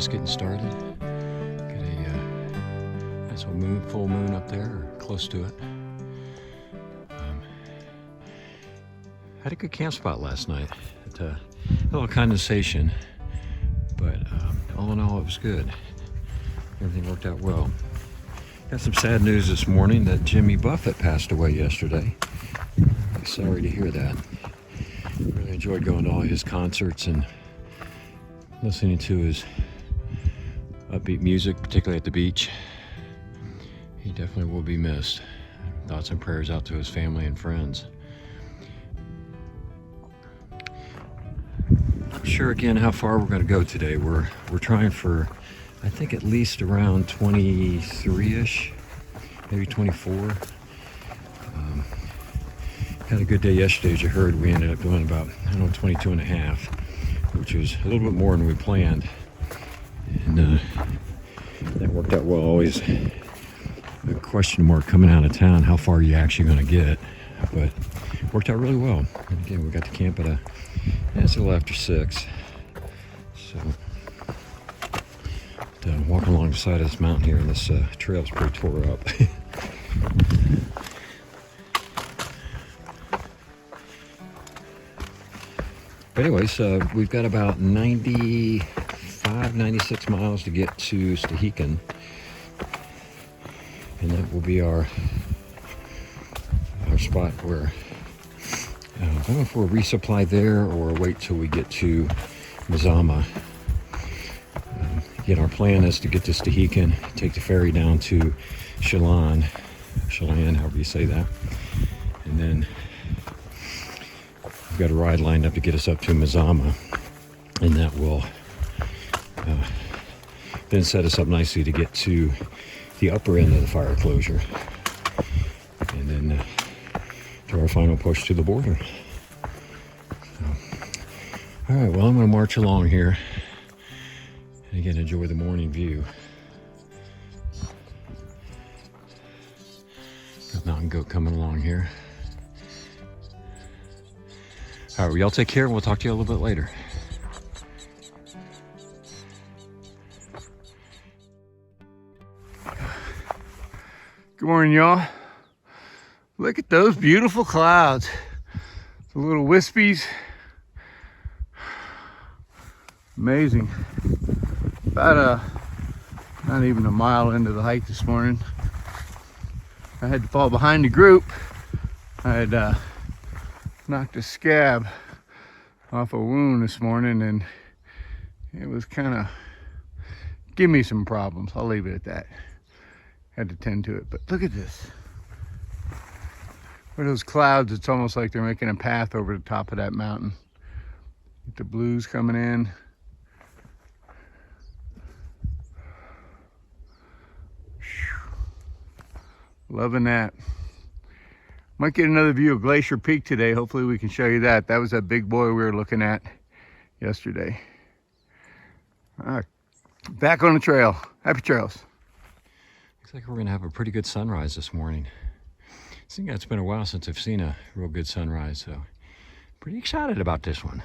just getting started. Got a nice little full moon up there, or close to it. Had a good camp spot last night. A little condensation, but all in all, it was good. Everything worked out well. Got some sad news this morning that Jimmy Buffett passed away yesterday. Sorry to hear that. Really enjoyed going to all his concerts and listening to his upbeat music, particularly at the beach. He definitely will be missed. Thoughts and prayers out to his family and friends. Not sure again how far we're going to go today. We're trying for, I think, at least around 23-ish, maybe 24. Had a good day yesterday. As you heard, we ended up doing about, 22 and a half, which was a little bit more than we planned. And that worked out well. Always a question mark coming out of town, how far are you actually going to get? But worked out really well. And again, we got to camp at it's a little after 6. So walking along the side of this mountain here, and this trail's pretty tore up. But anyways, we've got about 95, 96 miles to get to Stehekin. And that will be our spot where I don't know if we'll resupply there or wait till we get to Mazama. Again, our plan is to get to Stehekin, take the ferry down to Chelan, however you say that, and then we've got a ride lined up to get us up to Mazama, and that will then set us up nicely to get to the upper end of the fire closure, and then to our final push to the border. So, all right, well, I'm going to march along here, and again, enjoy the morning view. Got mountain goat coming along here. All right, well, y'all take care, and we'll talk to you a little bit later. Good morning, y'all. Look at those beautiful clouds. The little wispies. Amazing. About not even a mile into the hike this morning, I had to fall behind the group. I had knocked a scab off a wound this morning, and it was kind of give me some problems. I'll leave it at that. Had to tend to it, but look at this. Where those clouds, it's almost like they're making a path over the top of that mountain. Get the blues coming in. Loving that. Might get another view of Glacier Peak today. Hopefully we can show you that. That was that big boy we were looking at yesterday. All right, back on the trail. Happy trails. Looks like we're going to have a pretty good sunrise this morning. I think it's been a while since I've seen a real good sunrise, so pretty excited about this one.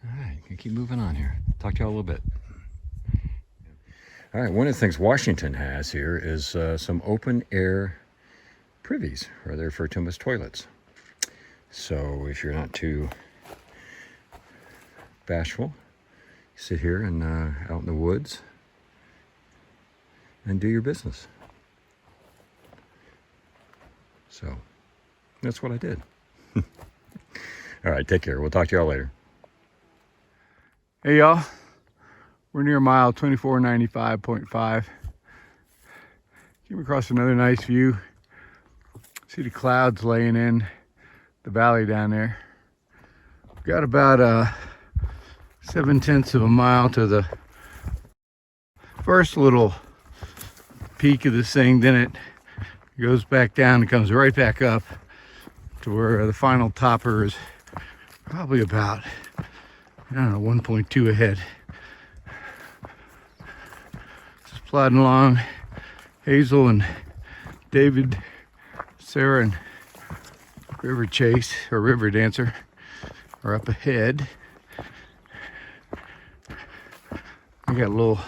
All right, gonna keep moving on here. Talk to y'all a little bit. All right, one of the things Washington has here is some open air privies, or they're referred to them as toilets. So if you're not too bashful, sit here and out in the woods and do your business. So that's what I did. All right, take care. We'll talk to y'all later. Hey y'all, we're near mile 2495.5. Came across another nice view. See the clouds laying in the valley down there. We've got about 7/10 of a mile to the first little peak of this thing. Then it goes back down and comes right back up to where the final topper is probably about, 1.2 ahead. Just plodding along. Hazel and David, Sarah and River Chase, or River Dancer, are up ahead. I got a little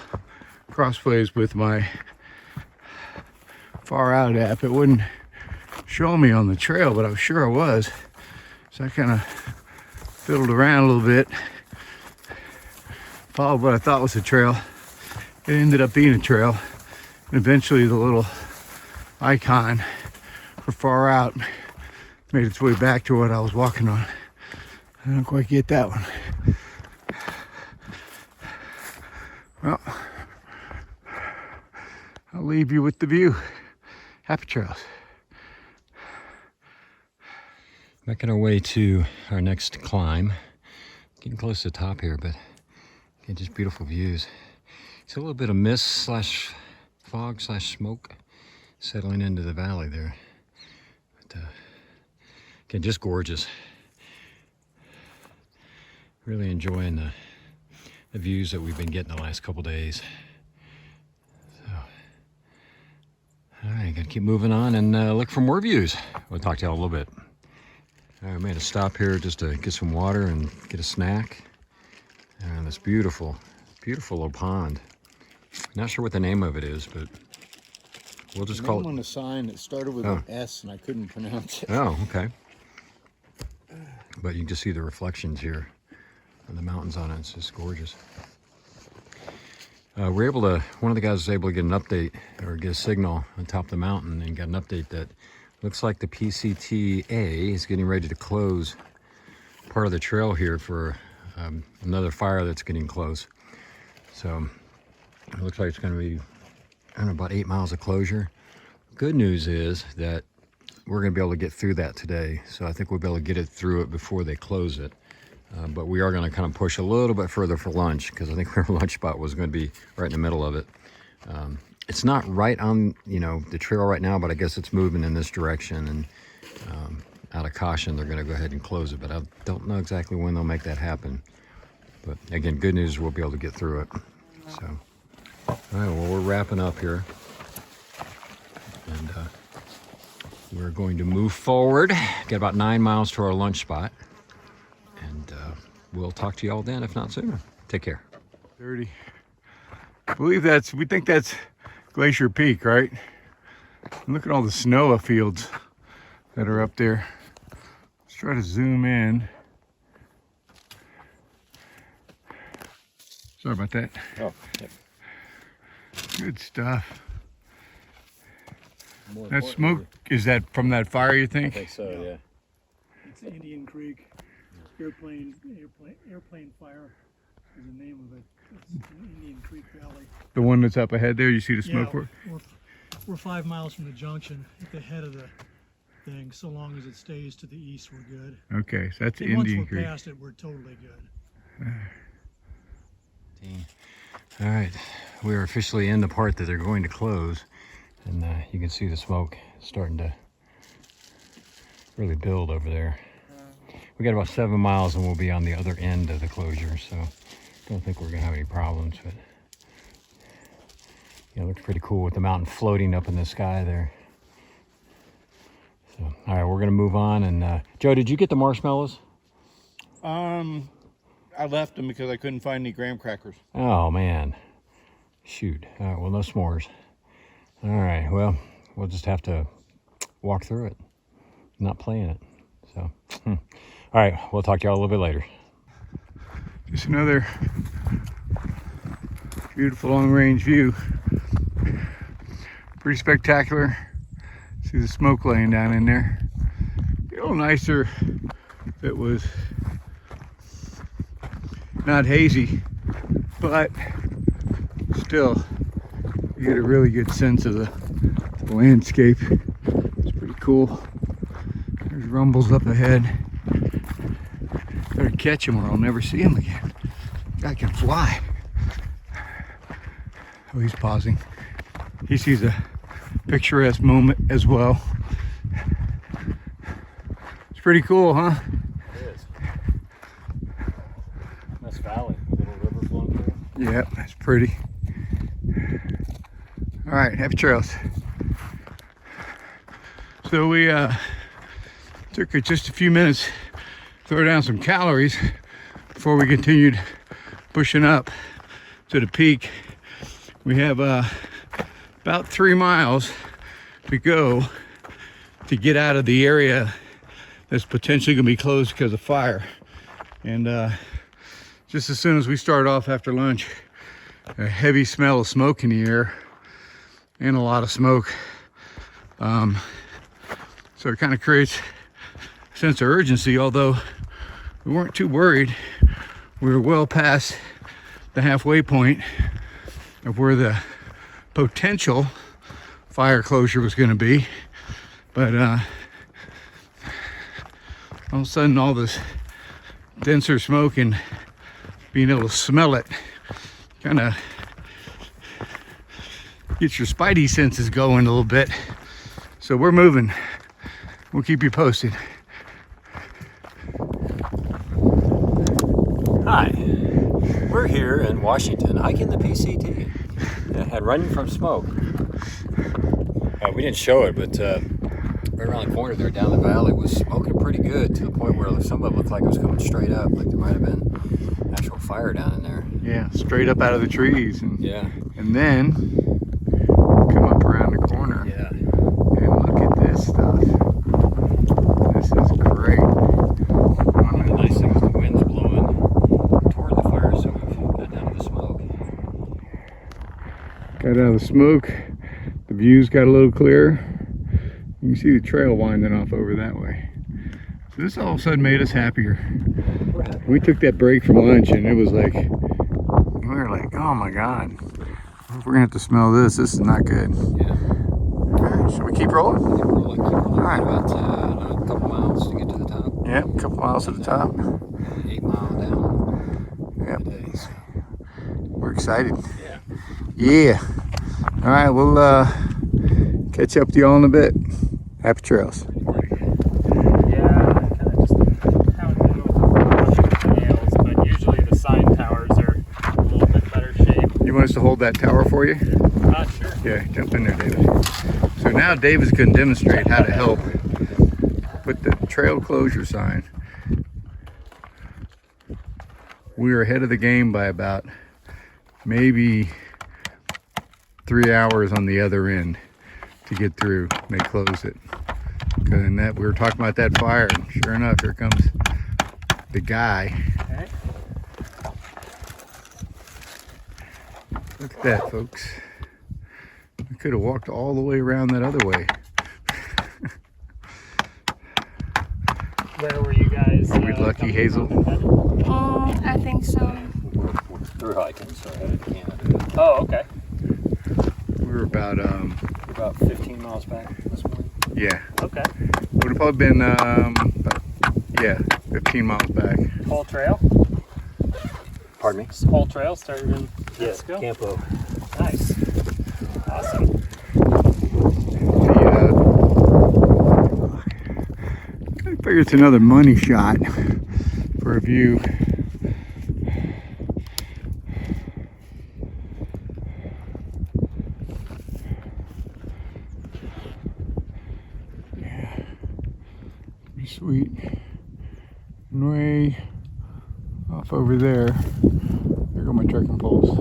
crossways with my far out app. It wouldn't show me on the trail, but I was sure I was. So I kind of fiddled around a little bit, followed what I thought was a trail. It ended up being a trail. And eventually the little icon for far out made its way back to what I was walking on. I don't quite get that one. Well, I'll leave you with the view. Happy trails. Making our way to our next climb. Getting close to the top here, but again, just beautiful views. It's a little bit of mist slash fog slash smoke settling into the valley there. But again, just gorgeous. Really enjoying the views that we've been getting the last couple days. So, all right, gotta keep moving on and look for more views. We'll talk to y'all a little bit. All right, I made a stop here just to get some water and get a snack. And this beautiful, beautiful little pond. Not sure what the name of it is, but we'll just call it. on the sign that started with an S and I couldn't pronounce it. Oh, okay. But you can just see the reflections here and the mountains on it. It's just gorgeous. We're able to, one of the guys was able to get an update or get a signal on top of the mountain and got an update that looks like the PCT-A is getting ready to close part of the trail here for another fire that's getting close. So it looks like it's going to be, I don't know, about 8 miles of closure. Good news is that we're going to be able to get through that today. So I think we'll be able to get it through it before they close it. But we are going to kind of push a little bit further for lunch because I think our lunch spot was going to be right in the middle of it. It's not right on, you know, the trail right now, but I guess it's moving in this direction, and out of caution, they're going to go ahead and close it, but I don't know exactly when they'll make that happen. But again, good news, we'll be able to get through it. So, all right, well, we're wrapping up here, and we're going to move forward, get about 9 miles to our lunch spot, and we'll talk to you all then, if not sooner. Take care. 30. I believe we think that's Glacier Peak, right? And look at all the snow fields that are up there. Let's try to zoom in. Sorry about that. Oh, yep. Good stuff. That smoke, is that from that fire, you think? I think so, yeah. It's Indian Creek. Airplane fire is the name of it. It's in Indian Creek Valley. The one that's up ahead there, you see the smoke? Yeah, we're 5 miles from the junction at the head of the thing. So long as it stays to the east, we're good. Okay, so that's And Indian once we're Creek. past it, we're totally good. All right, we are officially in the part that they're going to close, and you can see the smoke starting to really build over there. We got about 7 miles and we'll be on the other end of the closure, so don't think we're gonna have any problems, but yeah, it looks pretty cool with the mountain floating up in the sky there. So, all right, we're gonna move on, and Joe, did you get the marshmallows? I left them because I couldn't find any graham crackers. Oh man, shoot. All right, well, no s'mores. All right, well, we'll just have to walk through it, not playing it. So, all right, we'll talk to y'all a little bit later. Just another beautiful long-range view. Pretty spectacular. See the smoke laying down in there. Be a little nicer if it was not hazy, but still you get a really good sense of the landscape. It's pretty cool. There's rumbles up ahead. Better catch him or I'll never see him again. Guy can fly. Oh, he's pausing. He sees a picturesque moment as well. It's pretty cool, huh? It is. Nice valley, a little river flowing through. Yeah, that's pretty. All right, happy trails. So we took just a few minutes to throw down some calories before we continued pushing up to the peak. We have about 3 miles to go to get out of the area that's potentially going to be closed because of fire. And just as soon as we start off after lunch, a heavy smell of smoke in the air and a lot of smoke. So it kind of creates a sense of urgency, although we weren't too worried. We were well past the halfway point of where the potential fire closure was going to be. But all of a sudden, all this denser smoke and being able to smell it kind of gets your spidey senses going a little bit. So we're moving. We'll keep you posted. Hi, we're here in Washington hiking the PCT and running from smoke. We didn't show it, but right around the corner there down the valley was smoking pretty good, to the point where some of it looked like it was coming straight up, like there might have been actual fire down in there. Yeah, straight up out of the trees. And yeah, and then come up around the corner. Yeah. And look at this stuff. This is great. The nice thing is the wind's blowing toward the fire, so we've got down to the smoke. Got out of the smoke. The views got a little clearer. You can see the trail winding off over that way. So this all of a sudden made us happier. We took that break from lunch and it was like, we were like, oh my God, we're gonna have to smell this. This is not good. Yeah. Should we keep rolling? Keep rolling. All right. About a couple miles to get to the top. Yep, a couple miles to the top. 8 mile down. Yep. Today, so. We're excited. Yeah. Yeah. All right, we'll catch up to y'all in a bit. Happy trails. Yeah, kind of just pounding with the nails, but usually the sign towers are a little bit better shape. You want us to hold that tower for you? Sure. Yeah, jump in there, David. So now David's going to demonstrate how to help put the trail closure sign. We are ahead of the game by about maybe 3 hours on the other end to get through. They close it. And that we were talking about that fire, and sure enough, here comes the guy. Okay. Look at that, folks. We could have walked all the way around that other way. Where were you guys? Are we lucky, Hazel? I think so. Through hiking, so I headed to Canada. Oh, okay. We were about, We're about 15 miles back this morning. yeah. Okay. Would have probably been, about, yeah, 15 miles back. Whole trail? Pardon me? Whole trail started in Mexico? Campo. Nice. Awesome. I figure it's another money shot for a view. Yeah, pretty sweet. And way off over there, there go my trekking poles.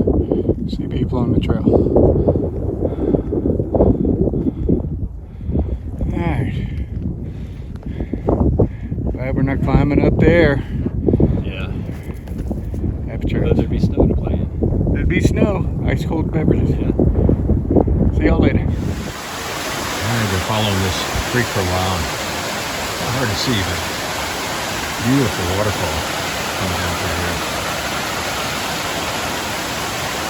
See people on the trail. Alright. Glad we're not climbing up there. Yeah. Happy trails. There'd be snow to play in. There'd be snow, ice cold beverages. Yeah. See y'all later. I've been following this creek for a while. It's not hard to see, but beautiful waterfall coming down through here.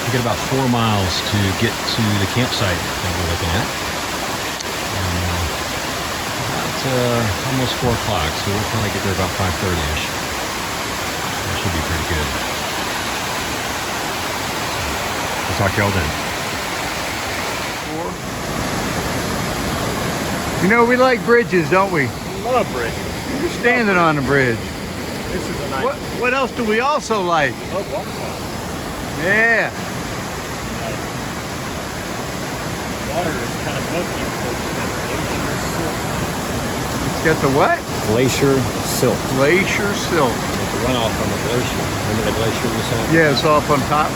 We got about 4 miles to get to the campsite that we're looking at. Almost 4 o'clock, so we'll probably get there about 5:30ish. That should be pretty good. We'll talk to y'all then. You know, we like bridges, don't we? Love bridge. You're standing on a bridge. This is a nice What else do we also like? waterfall. Yeah. Water is kind of milky. It's got the what? Glacier silt. Glacier silt. The runoff from the glacier. Remember the glacier we saw? Yeah, it's off on top.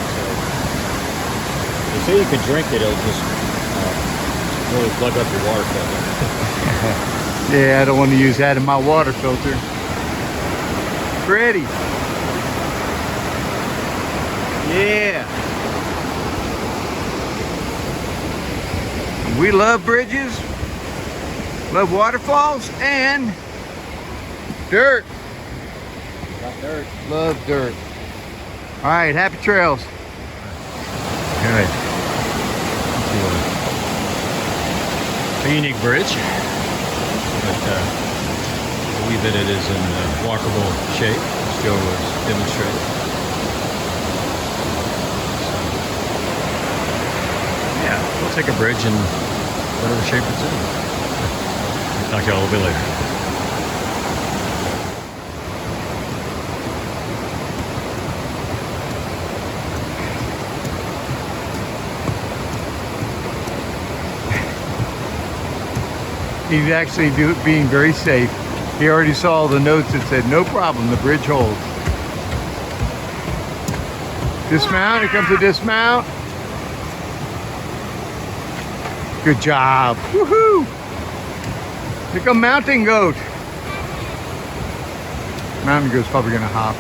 They say you can drink it, it'll just really plug up your water filter. Yeah, I don't want to use that in my water filter. Pretty. Yeah. We love bridges, love waterfalls, and dirt. Got dirt. Love dirt. All right, happy trails. Good. A unique bridge, but I believe that it is in walkable shape, as Joe was demonstrating. So, yeah, we'll take a bridge in whatever shape it's in. I'll talk to you all a little bit later. He's actually being very safe. He already saw the notes that said, no problem, the bridge holds. Dismount, here comes a dismount. Good job. Woohoo! Here come mountain goat. Mountain goat's probably gonna hop.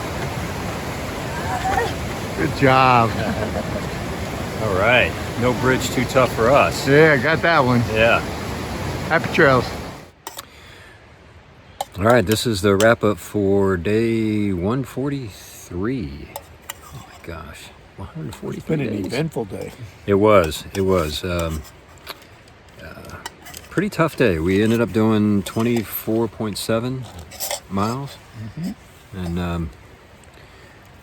Good job. All right, no bridge too tough for us. Yeah, got that one. Yeah. Happy trails. All right, this is the wrap up for day 143. Oh my gosh, 143 It's been an days. eventful day. It was. Pretty tough day. We ended up doing 24.7 miles, and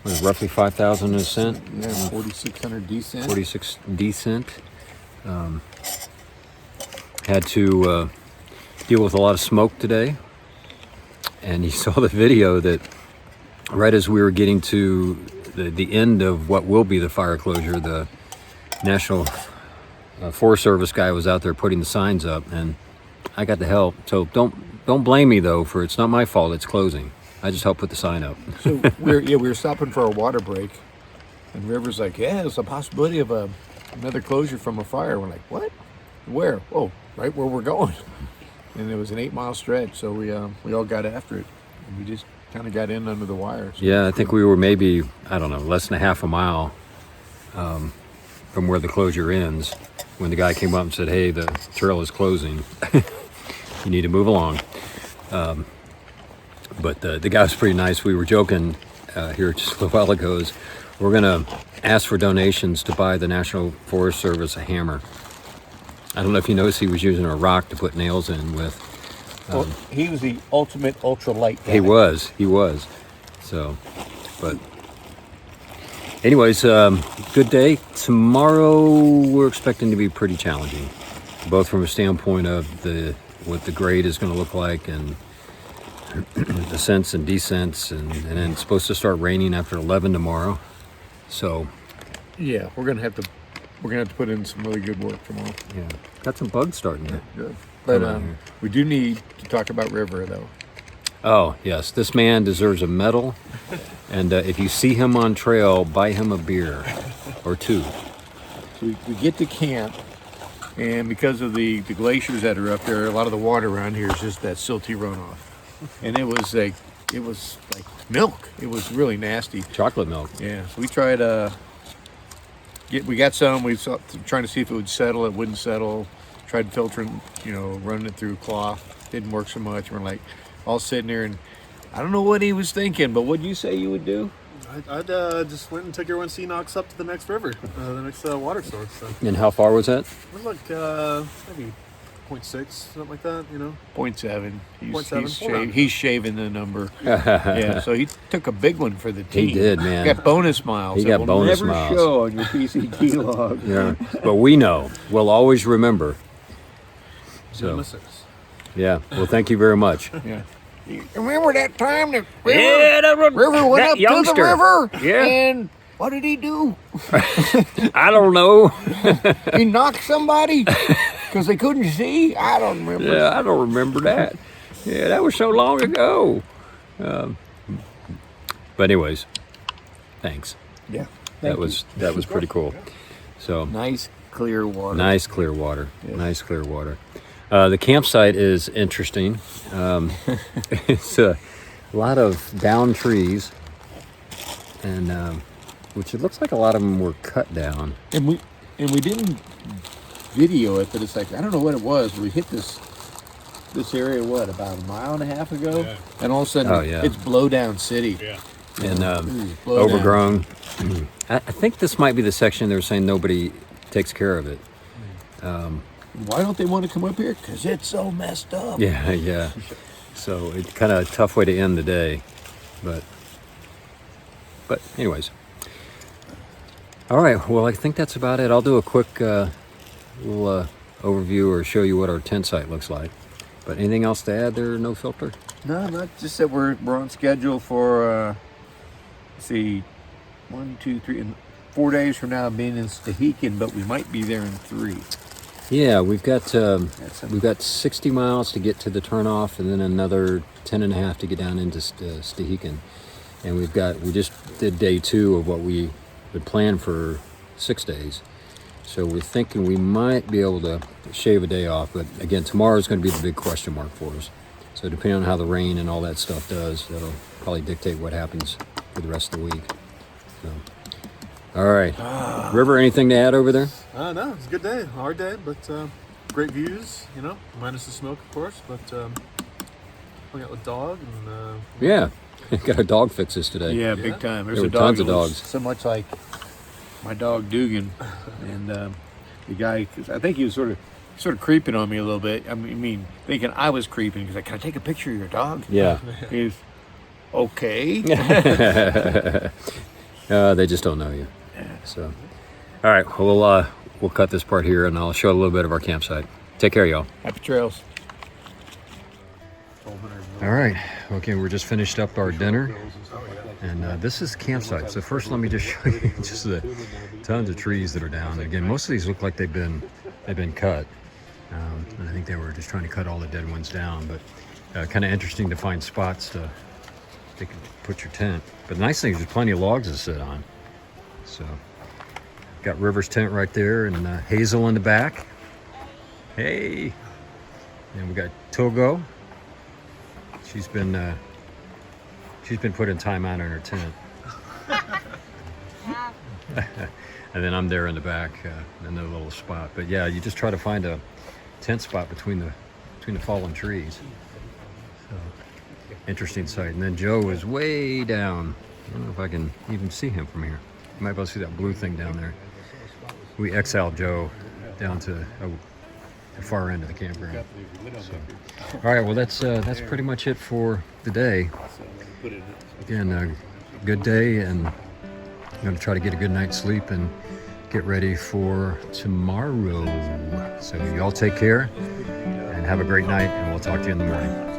was roughly 5,000 ascent. Yeah, 4,600 descent. 46 descent. Had to deal with a lot of smoke today, and you saw the video that right as we were getting to the end of what will be the fire closure, the National Forest Service guy was out there putting the signs up, and I got to help. So don't blame me though, for it's not my fault. It's closing. I just helped put the sign up. So we were stopping for a water break, and River's like, "Yeah, there's a possibility of another closure from a fire." We're like, "What? Where?" "Oh, right where we're going." And it was an 8-mile stretch, so we all got after it, and we just kind of got in under the wire. So Yeah, I think we were maybe, I don't know, less than a half a mile from where the closure ends when the guy came up and said, "Hey, the trail is closing. You need to move along." But the guy was pretty nice. We were joking here just a little while ago. We're going to ask for donations to buy the National Forest Service a hammer. I don't know if you noticed he was using a rock to put nails in with. well, he was the ultimate ultralight guy. He was. So, but anyways, good day. Tomorrow we're expecting to be pretty challenging, both from a standpoint of what the grade is going to look like, and ascents and descents, and then it's supposed to start raining after 11 tomorrow. So Yeah, we're gonna have to put in some really good work tomorrow. yeah, got some bugs starting to. Good. But Come on here. we do need to talk about River though. Oh yes, this man deserves a medal, and if you see him on trail, buy him a beer or two. So we get to camp, and because of the glaciers that are up there, a lot of the water around here is just that silty runoff, and it was like milk. It was really nasty. Chocolate milk. Yeah, so we tried we got some. We saw trying to see if it would settle. It wouldn't settle. Tried filtering, running it through cloth. Didn't work so much. We're like all sitting there, and I don't know what he was thinking, but what'd you say you would do? I'd just went and took everyone Seanox up to the next river, the next water source. So And how far was that? it was like maybe 0.6, something like that, 0.7. 0.7. He's shaving the number. Yeah, so he took a big one for the team. He did, man. Got bonus miles. He that got will bonus never miles. show on your PCT log. Yeah, but we'll always remember. So, So yeah, well, thank you very much. Yeah. You remember that time that River went up to the river? Yeah. And what did he do? I don't know. He knocked somebody because they couldn't see? I don't remember. Yeah, I don't remember that. Yeah, that was so long ago. But anyways, thanks. Yeah. That was pretty cool. So Nice clear water. nice clear water. Yes. Nice clear water. The campsite is interesting. It's a lot of down trees, and which it looks like a lot of them were cut down. And we didn't video it, but it's like I don't know what it was. We hit this area about a mile and a half ago, and all of a sudden Oh, yeah. it's blow down city. Yeah. And Blow down. overgrown. I think this might be the section they were saying nobody takes care of it. Why don't they want to come up here? Because it's so messed up. Yeah, yeah. So it's kind of a tough way to end the day, but anyways. All right. Well, I think that's about it. I'll do a quick little overview or show you what our tent site looks like. But anything else to add there? No filter. No, not just that we're on schedule for let's see, 1, 2, 3, and 4 days from now being in Stehekin, but we might be there in 3. Yeah, we've got 60 miles to get to the turnoff, and then another 10 and a half to get down into Stehekin. And we just did day 2 of what we had planned for 6 days. So we're thinking we might be able to shave a day off, but again, tomorrow's going to be the big question mark for us. So depending on how the rain and all that stuff does, that'll probably dictate what happens for the rest of the week. So, all right, River, anything to add over there? No, it's a good day, hard day, but great views, minus the smoke, of course, but hung out with dog and Yeah, got our dog fixes today. Yeah, big time. There's There a were dog tons of that was dogs. so much like my dog Dugan, and the guy. 'Cause I think he was sort of creeping on me a little bit. I mean, thinking I was creeping because can I take a picture of your dog? Yeah. He's okay. They just don't know you. So, all right, we'll cut this part here, and I'll show a little bit of our campsite. Take care, y'all. Happy trails. All right. Okay, we're just finished up our dinner, and this is the campsite. So first, let me just show you just the tons of trees that are down. And again, most of these look like they've been cut, and I think they were just trying to cut all the dead ones down. But kind of interesting to find spots to put your tent. But the nice thing is there's plenty of logs to sit on. So got River's tent right there, and Hazel in the back. Hey, and we got Togo. She's been putting time out in her tent. And then I'm there in the back in the little spot. But yeah, you just try to find a tent spot between the fallen trees. So interesting sight. And then Joe is way down. I don't know if I can even see him from here. You might be able to see that blue thing down there. We exiled Joe down to the far end of the campground. So, all right, well that's pretty much it for the day. Again, a good day, and I'm going to try to get a good night's sleep and get ready for tomorrow. So y'all take care and have a great night, and we'll talk to you in the morning.